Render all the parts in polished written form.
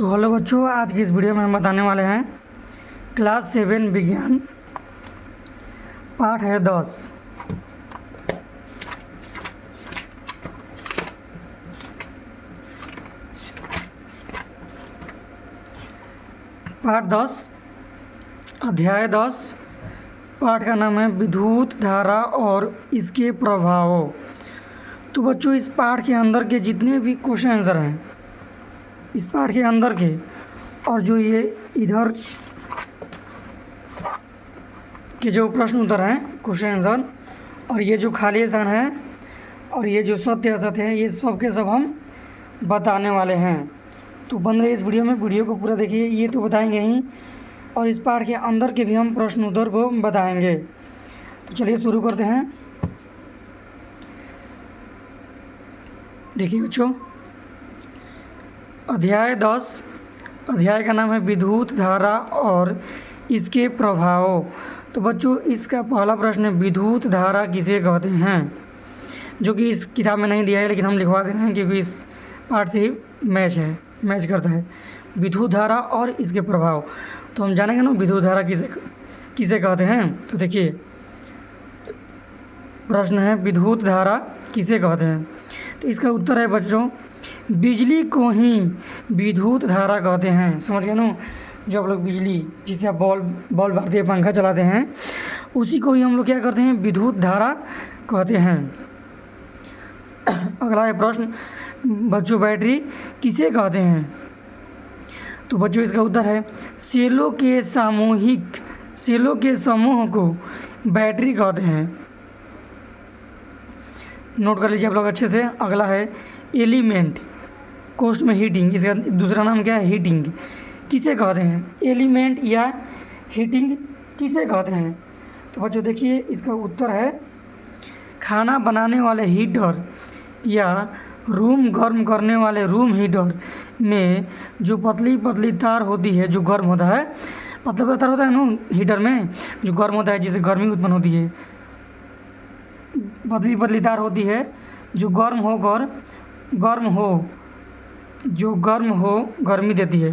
तो हेलो बच्चों, आज की इस वीडियो में हम बताने वाले हैं क्लास 7 विज्ञान पाठ है 10। पाठ 10 अध्याय 10। पाठ का नाम है विद्युत धारा और इसके प्रभाव। तो बच्चों, इस पाठ के अंदर के जितने भी क्वेश्चन आंसर हैं, इस पाठ के अंदर के, और जो ये इधर के जो प्रश्न उत्तर हैं, क्वेश्चन आंसर, और ये जो खाली स्थान है और ये जो सत्य असत्य है, ये सब के सब हम बताने वाले हैं। तो बन रहे इस वीडियो को पूरा देखिए। ये तो बताएंगे ही, और इस पाठ के अंदर के भी हम प्रश्न उत्तर को बताएंगे। तो चलिए शुरू करते हैं। देखिए बच्चों, अध्याय 10, अध्याय का नाम है विद्युत धारा और इसके प्रभाव। तो बच्चों, इसका पहला प्रश्न है विद्युत धारा किसे कहते हैं, जो कि इस किताब में नहीं दिया है, लेकिन हम लिखवा दे रहे हैं क्योंकि इस पाठ से ही मैच करता है। विद्युत धारा और इसके प्रभाव, तो हम जानेंगे ना विद्युत धारा किसे कहते हैं। तो देखिए, प्रश्न है विद्युत धारा किसे कहते हैं। तो इसका उत्तर है बच्चों, बिजली को ही विद्युत धारा कहते हैं। समझ गए ना, जो आप लोग बिजली, जिसे आप बॉल मारते हैं, पंखा चलाते हैं, उसी को ही हम लोग क्या करते हैं, विद्युत धारा कहते हैं। अगला है प्रश्न, बच्चों बैटरी किसे कहते हैं। तो बच्चों, इसका उत्तर है सेलों के समूह को बैटरी कहते हैं। नोट कर लीजिए आप लोग अच्छे से। अगला है एलिमेंट, कोष्ठ में हीटिंग, इसका दूसरा नाम क्या है, हीटिंग किसे कहते हैं। एलिमेंट या हीटिंग किसे कहते हैं। तो बच्चों देखिए, इसका उत्तर है खाना बनाने वाले हीटर या रूम गर्म करने वाले रूम हीटर में जो पतली पतली तार होती है, जो गर्म होता है, पतला तार होता है ना हीटर में, जो गर्म होता है, जिससे गर्मी उत्पन्न होती है। पतली पतली तार होती है जो गर्म हो गर्मी देती है।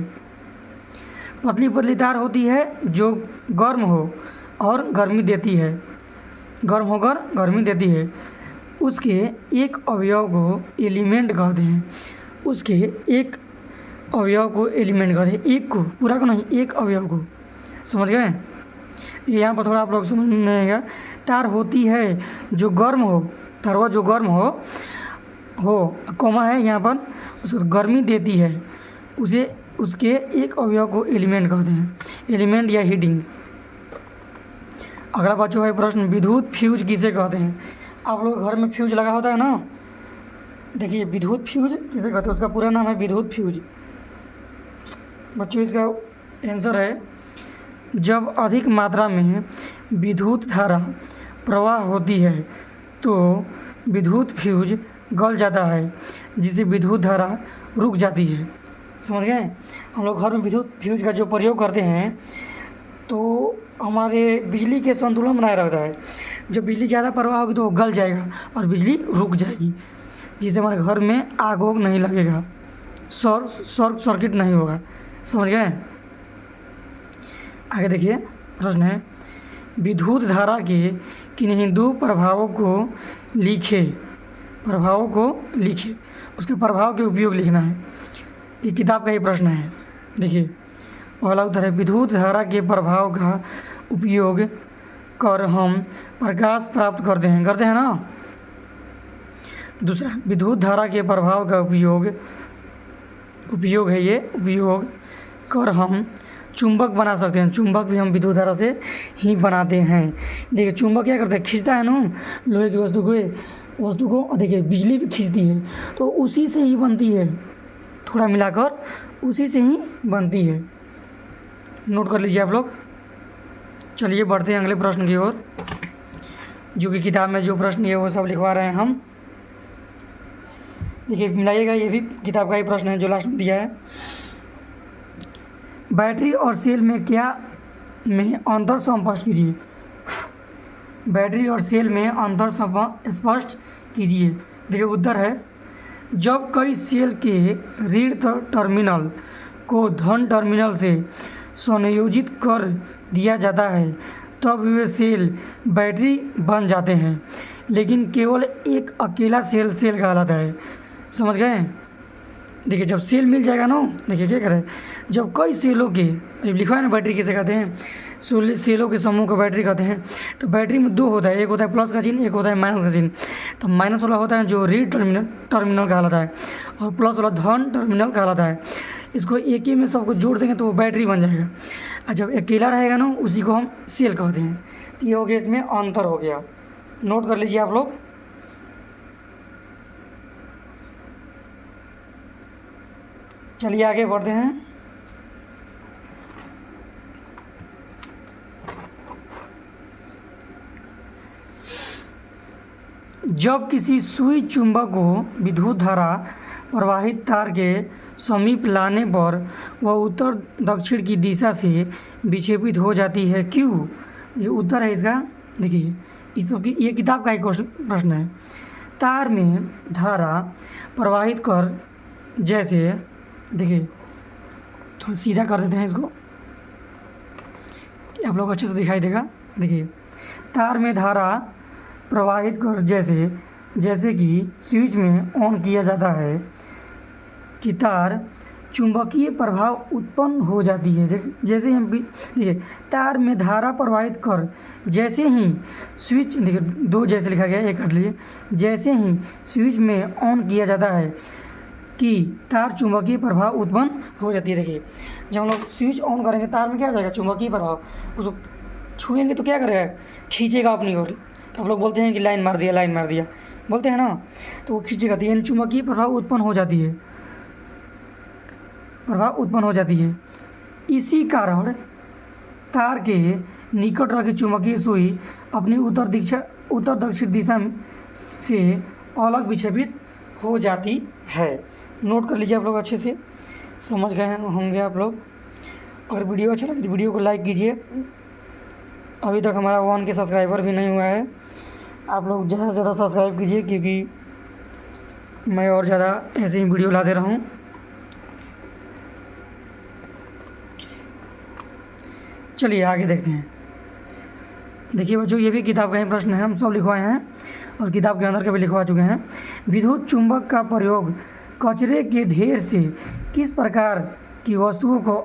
पतली पतली तार होती है जो गर्म हो और गर्मी देती है, गर्म होकर गर्मी देती है। उसके एक अवयव को एलिमेंट कहते हैं। उसके एक अवयव को एलिमेंट कहते हैं। एक को, पूरा को नहीं, एक अवयव को। समझ गए। यहाँ पर थोड़ा आप लोग समझिएगा। तार होती है जो गर्म हो, तारवा जो गर्म हो कोमा है यहाँ पर, उसको गर्मी देती है, उसे उसके एक अवयव को एलिमेंट कहते हैं, एलिमेंट या हीटिंग। अगला बच्चों है प्रश्न, विद्युत फ्यूज किसे कहते हैं। आप लोग घर में फ्यूज लगा होता है ना, देखिए विद्युत फ्यूज किसे कहते हैं, उसका पूरा नाम है विद्युत फ्यूज। बच्चों, इसका आंसर है जब अधिक मात्रा में विद्युत धारा प्रवाह होती है तो विद्युत फ्यूज गल जाता है, जिससे विद्युत धारा रुक जाती है। समझ गए। हम लोग घर में विद्युत फ्यूज का जो प्रयोग करते हैं तो हमारे बिजली के संतुलन बनाए रखता है। जब बिजली ज़्यादा प्रवाह होगी तो वो गल जाएगा और बिजली रुक जाएगी, जिससे हमारे घर में आग वोग नहीं लगेगा, शॉर्ट सर्किट नहीं होगा। समझ गए। आगे देखिए, प्रश्न है विद्युत धारा के किन्हीं दो प्रभावों को लिखे। उसके प्रभाव के उपयोग लिखना है। ये किताब का ही प्रश्न है। देखिए, पहला उत्तर है विद्युत धारा के प्रभाव का उपयोग कर हम प्रकाश प्राप्त करते हैं ना। दूसरा, विद्युत धारा के प्रभाव का उपयोग कर हम चुंबक बना सकते हैं। चुंबक भी हम विद्युत धारा से ही बनाते हैं। देखिए, चुंबक क्या करता है, खींचता है ना लोहे की वस्तु को। देखिए, बिजली भी खींचती है, तो उसी से ही बनती है, थोड़ा मिलाकर उसी से ही बनती है। नोट कर लीजिए आप लोग। चलिए बढ़ते हैं अगले प्रश्न की ओर, जो कि किताब में जो प्रश्न है वो सब लिखवा रहे हैं हम। देखिए, मिलाइएगा, ये भी किताब का ही प्रश्न है जो लास्ट में दिया है। बैटरी और सेल में अंतर स्पष्ट कीजिए। बैटरी और सेल में अंतर स्पष्ट कीजिए। देखिए, उत्तर है जब कई सेल के ऋण टर्मिनल को धन टर्मिनल से संयोजित कर दिया जाता है तब वे सेल बैटरी बन जाते हैं, लेकिन केवल एक अकेला सेल सेल कहलाता है। समझ गए? देखिए जब सेल मिल जाएगा ना, देखिए क्या करें, जब कई सेलों के, अब लिखा है ना बैटरी किसे कहते हैं, सेलों के समूह को बैटरी कहते हैं। तो बैटरी में दो होता है, एक होता है प्लस का चिन्ह, एक होता है माइनस का चिन्ह। तो माइनस वाला होता है जो रीड टर्मिनल कहलाता है, और प्लस वाला धन टर्मिनल कहलाता है। इसको एक ही में सबको जोड़ देंगे तो वो बैटरी बन जाएगा, और जब अकेला रहेगा ना उसी को हम सेल कहते हैं। तो ये हो गया, इसमें अंतर हो गया, नोट कर लीजिए आप लोग। चलिए आगे बढ़ते हैं। जब किसी सुई चुंबक को विद्युत धारा प्रवाहित तार के समीप लाने पर वह उत्तर दक्षिण की दिशा से विक्षेपित हो जाती है, क्यों? ये उत्तर है इसका। देखिए इस सबकी, ये किताब का एक प्रश्न है। तार में धारा प्रवाहित कर, जैसे देखिए थोड़ा सीधा कर देते हैं इसको, आप लोग अच्छे से दिखाई देगा। देखिए तार में धारा प्रवाहित कर, जैसे कि स्विच में ऑन किया जाता है कि तार चुंबकीय प्रभाव उत्पन्न हो जाती है। जैसे हम देखिए तार में धारा प्रवाहित कर, जैसे ही स्विच, देखिए दो जैसे लिखा गया है, एक काट लीजिए। जैसे ही स्विच में ऑन किया जाता है कि तार चुंबकीय प्रभाव उत्पन्न हो जाती है। देखिए जब हम लोग स्विच ऑन करेंगे तार में क्या हो जाएगा, चुंबकीय प्रभाव, उसको छुएंगे तो क्या करेगा, खींचेगा अपनी ओर। तो आप लोग बोलते हैं कि लाइन मार दिया, लाइन मार दिया, बोलते हैं ना, तो वो खींचेगा, तो यानी चुंबकीय प्रभाव उत्पन्न हो जाती है, प्रभाव उत्पन्न हो जाती है। इसी कारण तार के निकट रखी चुंबकीय सुई अपनी उत्तर दक्षिण दिशा से अलग विक्षेपित हो जाती है। नोट कर लीजिए आप लोग, अच्छे से समझ गए होंगे आप लोग। अगर वीडियो अच्छा लगे तो वीडियो को लाइक कीजिए। अभी तक हमारा 1 के सब्सक्राइबर भी नहीं हुआ है, आप लोग ज़्यादा से ज़्यादा सब्सक्राइब कीजिए, क्योंकि मैं और ज़्यादा ऐसे ही वीडियो लाते रहूँ। चलिए आगे देखते हैं। देखिए बच्चों, ये भी किताब का ही प्रश्न है, हम सब लिखवाए हैं और किताब के अंदर के भी लिखवा चुके हैं। विद्युत चुंबक का प्रयोग कचरे के ढेर से किस प्रकार की वस्तुओं को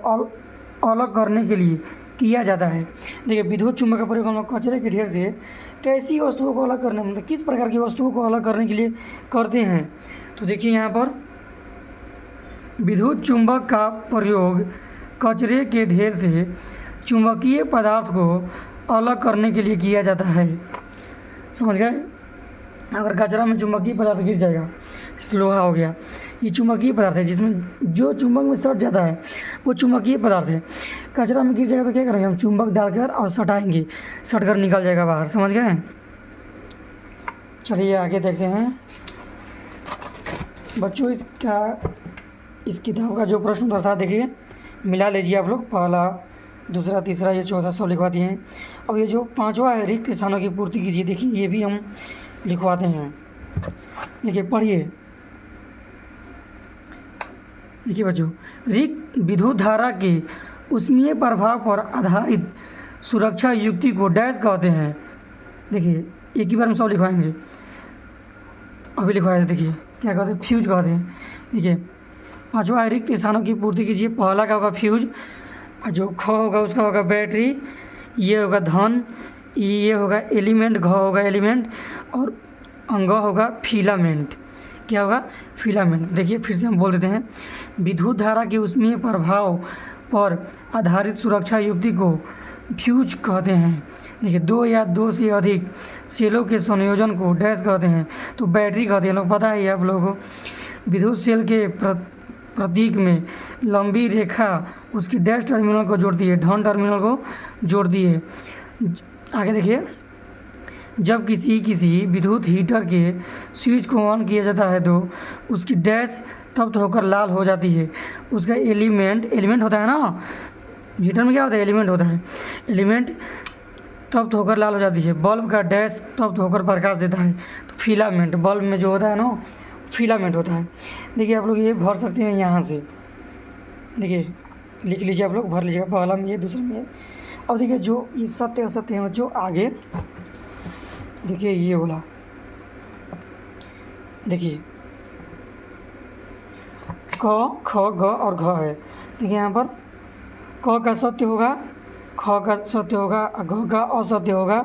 अलग करने के लिए किया जाता है? देखिए विद्युत चुंबक का प्रयोग हम लोग कचरे के ढेर से कैसी वस्तुओं को अलग करने, मतलब किस प्रकार की वस्तुओं को अलग करने के लिए करते हैं। तो देखिए यहाँ पर विद्युत चुंबक का प्रयोग कचरे के ढेर से चुंबकीय पदार्थ को अलग करने के लिए किया जाता है। समझ गए? अगर कचरा में चुंबकीय पदार्थ गिर जाएगा, लोहा हो गया, ये चुंबकीय पदार्थ है, जिसमें जो चुंबक में सट जाता है वो चुंबकीय पदार्थ है। कचरा में गिर जाएगा तो क्या करेंगे, हम चुंबक डालकर और सटाएंगे, सट कर निकल जाएगा बाहर। समझ गए? चलिए आगे देखते हैं बच्चों। इस किताब का जो प्रश्न उत्तर था, देखिए मिला लीजिए आप लोग, पहला, दूसरा, तीसरा, ये चौथा सब लिखवा दिए हैं। अब ये जो पांचवा है, रिक्त स्थानों की पूर्ति कीजिए, देखिए ये भी हम लिखवाते हैं। देखिए पढ़िए, देखिए बच्चों, रिक्त विद्युत धारा के ऊष्मीय प्रभाव पर आधारित सुरक्षा युक्ति को डैश कहते हैं। देखिए एक ही बार में सब लिखवाएंगे, अभी लिखवाए थे। देखिए क्या कहते हैं, फ्यूज कहते हैं। देखिए पांचवा रिक्त स्थानों की पूर्ति कीजिए, पहला क्या होगा, फ्यूज, और जो ख होगा उसका होगा बैटरी, ये होगा धन, ये होगा एलिमेंट, घ होगा एलिमेंट, और अंग होगा फिलामेंट। क्या होगा, फिलामेंट। देखिए फिर से हम बोल देते हैं, विद्युत धारा के ऊष्मीय प्रभाव पर आधारित सुरक्षा युक्ति को फ्यूज कहते हैं। देखिए दो या दो से अधिक सेलों के संयोजन को डैश कहते हैं, तो बैटरी कहते हैं। लोग पता है आप लोगों को। विद्युत सेल के प्रतीक में लंबी रेखा उसकी डैश टर्मिनल को जोड़ती है, धन टर्मिनल को जोड़ती है। आगे देखिए, जब किसी विद्युत हीटर के स्विच को ऑन किया जाता है तो उसकी डैश तप्त होकर लाल हो जाती है। उसका एलिमेंट होता है ना, हीटर में क्या होता है, एलिमेंट होता है, एलिमेंट तप्त होकर लाल हो जाती है। बल्ब का डैश तप्त होकर प्रकाश देता है, तो फिलामेंट, बल्ब में जो होता है ना फिलामेंट होता है। देखिए आप लोग ये भर सकते हैं यहाँ से, देखिए लिख लीजिए आप लोग, भर लीजिएगा, पहला में ये, दूसरा में ये। अब देखिए जो ये सत्य असत्य है जो आगे देखिए ये बोला, देखिए क ख ग और घ है। देखिए यहाँ पर क का सत्य होगा, ख का सत्य होगा, घ का असत्य होगा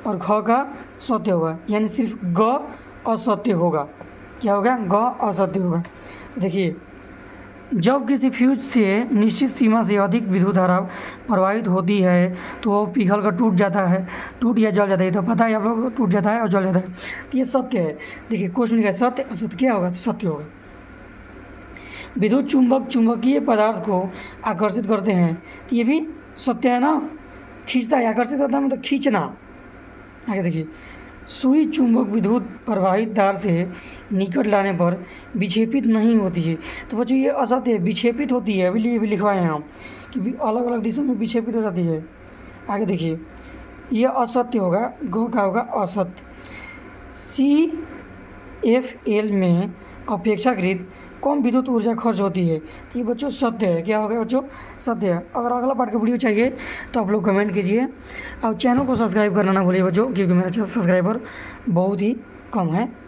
और घ का सत्य होगा, यानी सिर्फ ग असत्य होगा। क्या होगा? ग असत्य होगा। देखिए जब किसी फ्यूज से निश्चित सीमा से अधिक विद्युत धारा प्रवाहित होती है तो वो पिघल कर टूट जाता है, टूट या जल जाता है। तो पता है आप लोगों को, टूट जाता है और जल जाता है। तो ये सत्य है। देखिए क्वेश्चन लिखा है सत्य असत्य, क्या होगा? तो सत्य होगा। विद्युत चुंबक चुंबकीय पदार्थ को आकर्षित करते हैं, तो ये भी सत्य है ना, खींचता है, आकर्षित करता है मतलब खींचना। आगे देखिए सुई चुंबक विद्युत प्रवाहित तार से निकट लाने पर विक्षेपित नहीं होती है। तो बच्चों ये असत्य है, विक्षेपित होती है। अभी भी लिखवाए हैं हम कि अलग अलग दिशा में विक्षेपित हो जाती है। आगे देखिए ये असत्य होगा, ग का होगा असत्य। CFL में अपेक्षाकृत कम विद्युत ऊर्जा खर्च होती है, तो ये बच्चों सत्य है। क्या होगा बच्चों? सत्य है। अगर अगला पार्ट का वीडियो चाहिए तो आप लोग कमेंट कीजिए और चैनल को सब्सक्राइब करना ना भूलिए बच्चों, क्योंकि मेरा सब्सक्राइबर बहुत ही कम है।